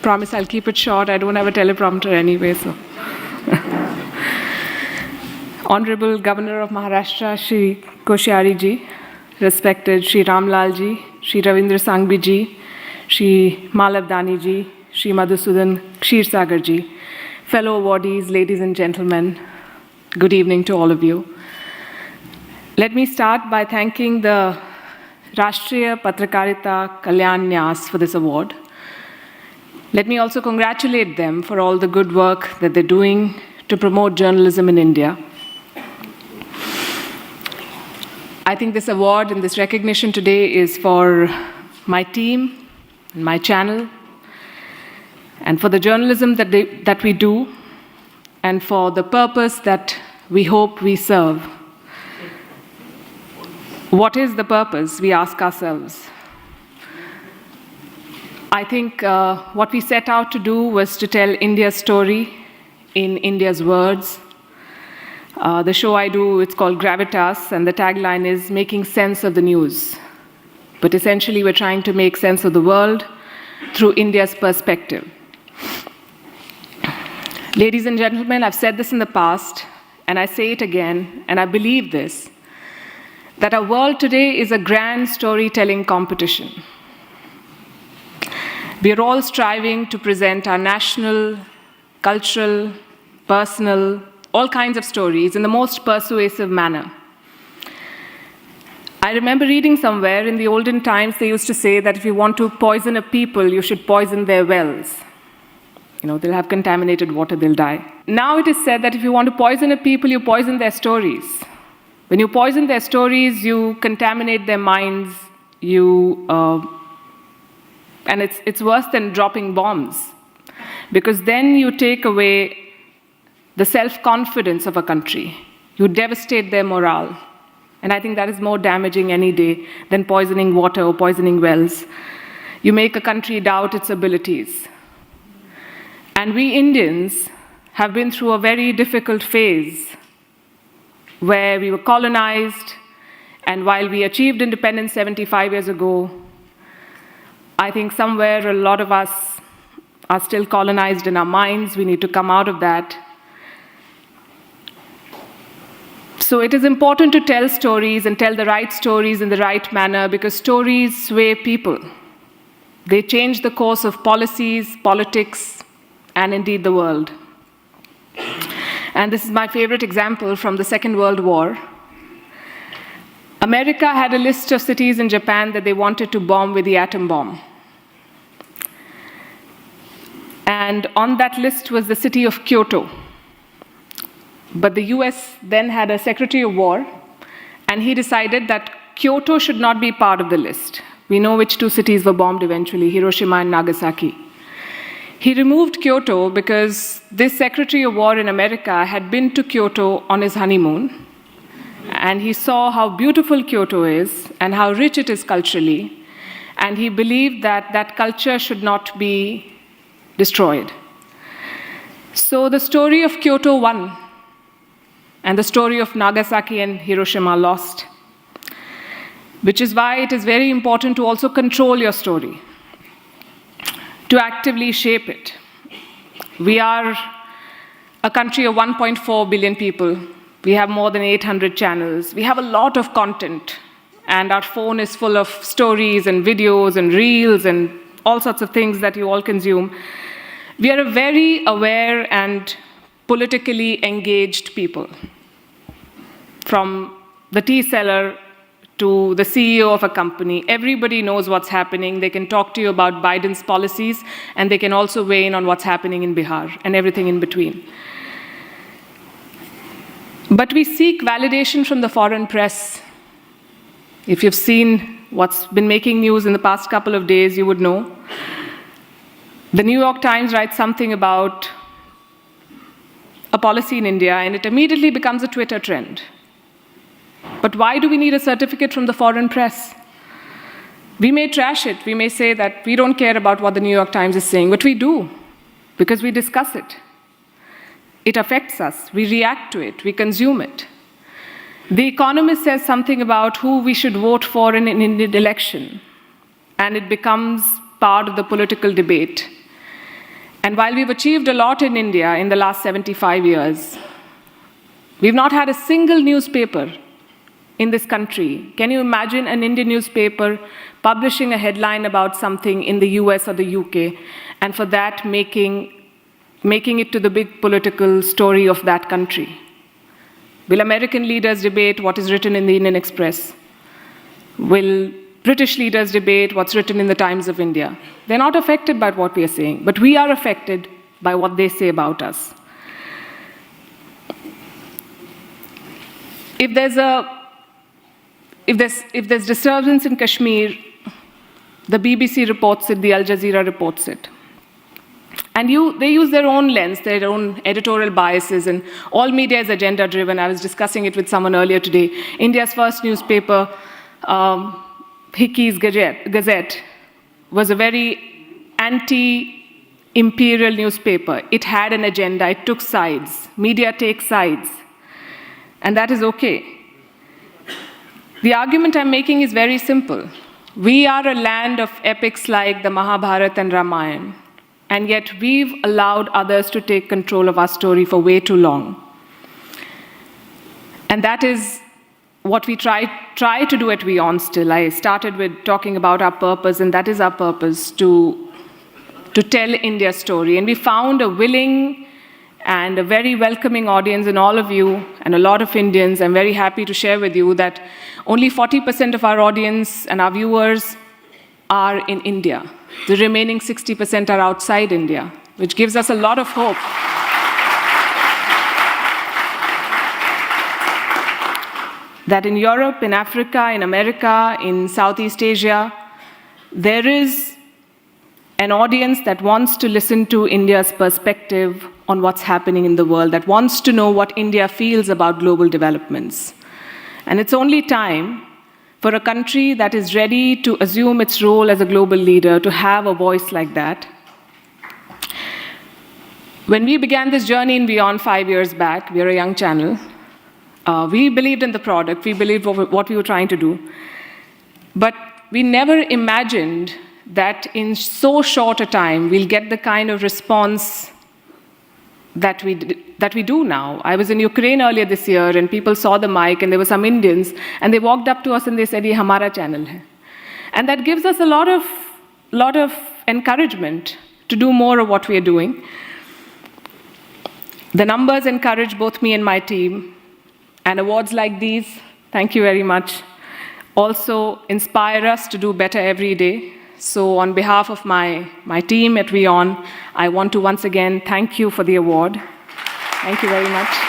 Promise I'll keep it short. I don't have a teleprompter anyway, so. Honorable Governor of Maharashtra, Shri Koshyari ji, respected Shri Ramlal ji, Shri Ravindra Sangvi ji, Shri Malavdani ji, Shri Madhusudan Kshirsagar ji, fellow awardees, ladies and gentlemen, good evening to all of you. Let me start by thanking the Rashtriya Patrakarita Kalyan Nyas for this award. Let me also congratulate them for all the good work that they're doing to promote journalism in India. I think this award and this recognition today is for my team, and my channel, and for the journalism that we do, and for the purpose that we hope we serve. What is the purpose, we ask ourselves. I think what we set out to do was to tell India's story in India's words. The show I do, it's called Gravitas, and the tagline is making sense of the news. But essentially, we're trying to make sense of the world through India's perspective. Ladies and gentlemen, I've said this in the past, and I say it again, and I believe this, that our world today is a grand storytelling competition. We are all striving to present our national, cultural, personal, all kinds of stories in the most persuasive manner. I remember reading somewhere in the olden times, they used to say that if you want to poison a people, you should poison their wells. They'll have contaminated water, they'll die. Now it is said that if you want to poison a people, you poison their stories. When you poison their stories, you contaminate their minds, and it's worse than dropping bombs, because then you take away the self-confidence of a country. You devastate their morale. And I think that is more damaging any day than poisoning water or poisoning wells. You make a country doubt its abilities. And we Indians have been through a very difficult phase where we were colonized, and while we achieved independence 75 years ago, I think somewhere a lot of us are still colonized in our minds. We need to come out of that. So it is important to tell stories and tell the right stories in the right manner, because stories sway people. They change the course of policies, politics, and indeed the world. And this is my favorite example from the Second World War. America had a list of cities in Japan that they wanted to bomb with the atom bomb. And on that list was the city of Kyoto. But the US then had a Secretary of War, and he decided that Kyoto should not be part of the list. We know which two cities were bombed eventually, Hiroshima and Nagasaki. He removed Kyoto because this Secretary of War in America had been to Kyoto on his honeymoon, and he saw how beautiful Kyoto is and how rich it is culturally, and he believed that that culture should not be destroyed. So the story of Kyoto won, and the story of Nagasaki and Hiroshima lost, which is why it is very important to also control your story, to actively shape it. We are a country of 1.4 billion people. We have more than 800 channels. We have a lot of content, and our phone is full of stories and videos and reels and all sorts of things that you all consume. We are a very aware and politically engaged people. From the tea seller to the CEO of a company, everybody knows what's happening. They can talk to you about Biden's policies, and they can also weigh in on what's happening in Bihar and everything in between. But we seek validation from the foreign press. If you've seen what's been making news in the past couple of days, you would know. The New York Times writes something about a policy in India, and it immediately becomes a Twitter trend. But why do we need a certificate from the foreign press? We may trash it. We may say that we don't care about what the New York Times is saying, but we do, because we discuss it. It affects us. We react to it. We consume it. The Economist says something about who we should vote for in an Indian election, and it becomes part of the political debate. And while we've achieved a lot in India in the last 75 years, we've not had a single newspaper in this country. Can you imagine an Indian newspaper publishing a headline about something in the US or the UK, and for that making it to the big political story of that country? Will American leaders debate what is written in the Indian Express? Will British leaders debate what's written in the Times of India? They're not affected by what we are saying, but we are affected by what they say about us. If there's disturbance in Kashmir, the BBC reports it, the Al Jazeera reports it. And they use their own lens, their own editorial biases, and all media is agenda-driven. I was discussing it with someone earlier today. India's first newspaper, Hickey's Gazette, was a very anti-imperial newspaper. It had an agenda, it took sides. Media takes sides, and that is okay. The argument I'm making is very simple. We are a land of epics like the Mahabharata and Ramayana, and yet we've allowed others to take control of our story for way too long. And that is what we try to do at WION still. I started with talking about our purpose, and that is our purpose, to tell India's story. And we found a willing and a very welcoming audience in all of you and a lot of Indians. I'm very happy to share with you that only 40% of our audience and our viewers are in India. The remaining 60% are outside India, which gives us a lot of hope. That in Europe, in Africa, in America, in Southeast Asia, there is an audience that wants to listen to India's perspective on what's happening in the world, that wants to know what India feels about global developments. And it's only time for a country that is ready to assume its role as a global leader to have a voice like that. When we began this journey in WION 5 years back, we are a young channel, we believed in the product, we believed what we were trying to do. But we never imagined that in so short a time, we'll get the kind of response that we do now. I was in Ukraine earlier this year, and people saw the mic, and there were some Indians, and they walked up to us and they said, "Ye hamara channel hai." And that gives us a lot of encouragement to do more of what we are doing. The numbers encourage both me and my team. And awards like these, thank you very much, also inspire us to do better every day. So on behalf of my team at WION, I want to once again thank you for the award. Thank you very much.